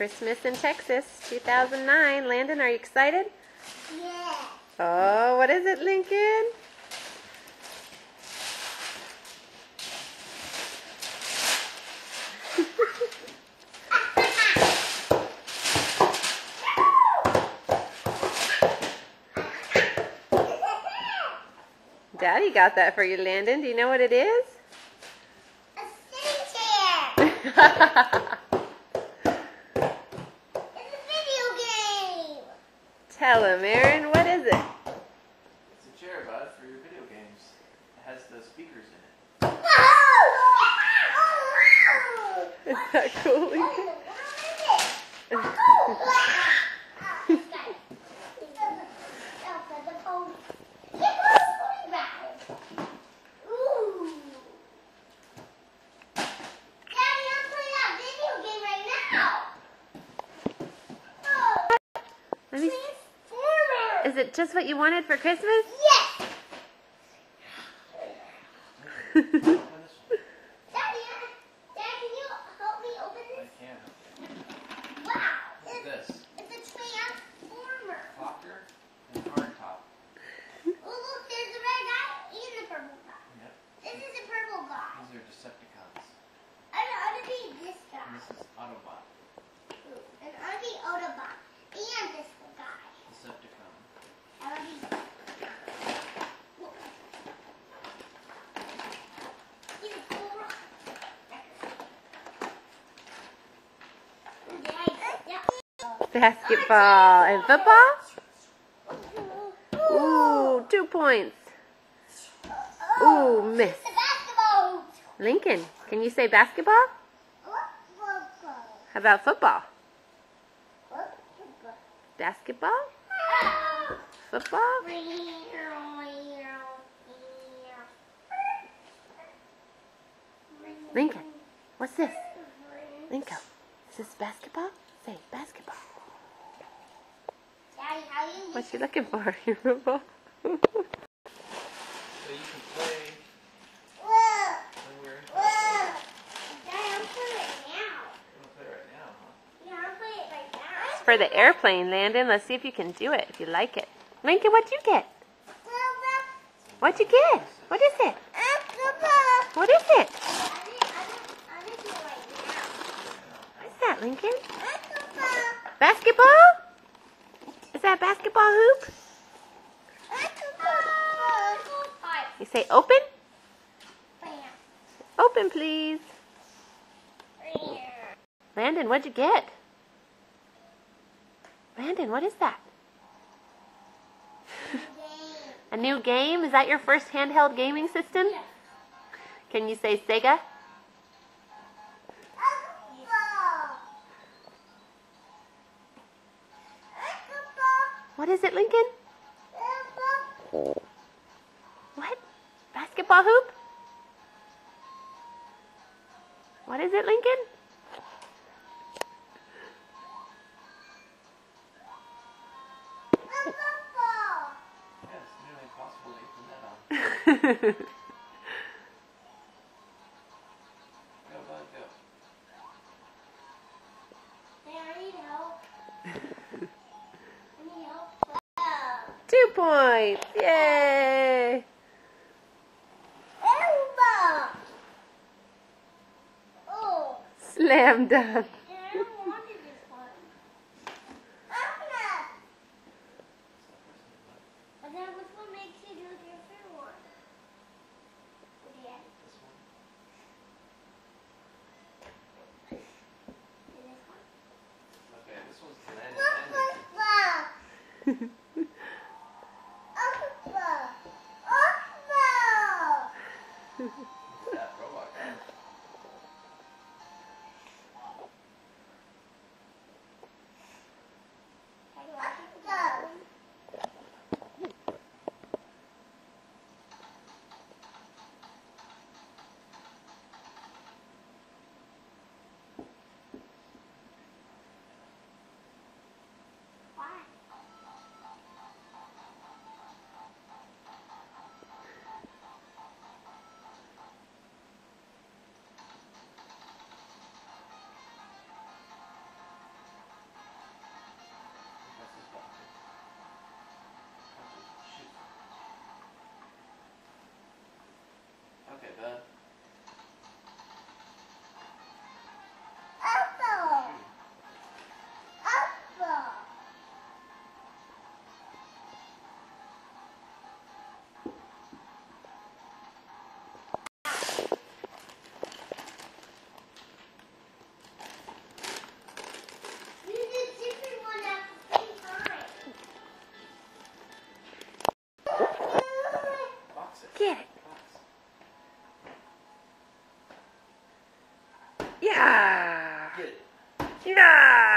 Christmas in Texas, 2009. Landon, are you excited? Yeah. Oh, what is it, Lincoln? Daddy got that for you, Landon. Do you know what it is? A sitting chair. It's a video game. Tell him, Aaron, what is it? It's a chair, bud, for your video games. It has the speakers in it. Is that cool, Lincoln? Let me. Is it just what you wanted for Christmas? Yes. Open this one. Daddy, can you help me open I this? can. Wow. Look at this. It's a transformer. Clocker and hard top. Oh, look, there's the red guy and the purple guy. Yep. This is the purple guy. These are Decepticons. I want to be this guy. And this is Autobot. And I want to be Autobot. And this guy. Decepticon. I want to be... He's a cool rock. Basketball and football? Ooh, 2 points. Ooh, miss. The basketball. Lincoln, can you say basketball? How about football? Basketball? Football? Lincoln, what's this? Lincoln, is this basketball? Say basketball. Daddy, how you What's you looking for? Your football? So you can play Whoa! when we're in Whoa! Daddy, I'm playing it now. You want to play right now, huh? Yeah, I'm playing it right now. It's for the airplane, Landon. Let's see if you can do it, if you like it. Lincoln, what'd you get? What'd you get? What is it? What is it? What's that, Lincoln? Basketball? Is that a basketball hoop? You say open? Open, please. Landon, what'd you get? Landon, what is that? A new game? Is that your first handheld gaming system? Can you say Sega? What is it, Lincoln? What? Basketball hoop? What is it, Lincoln? Yeah, it's nearly impossible to put that on. Go, bud, go. I need help. 2 points. Yay! Elbow. Oh, Slam dunk. I wanted this one. And then which one makes you do your favorite one? Yeah. This one. This one. Okay, this one's Landon and Lincoln. That robot guy. Ah. Get it. Ah.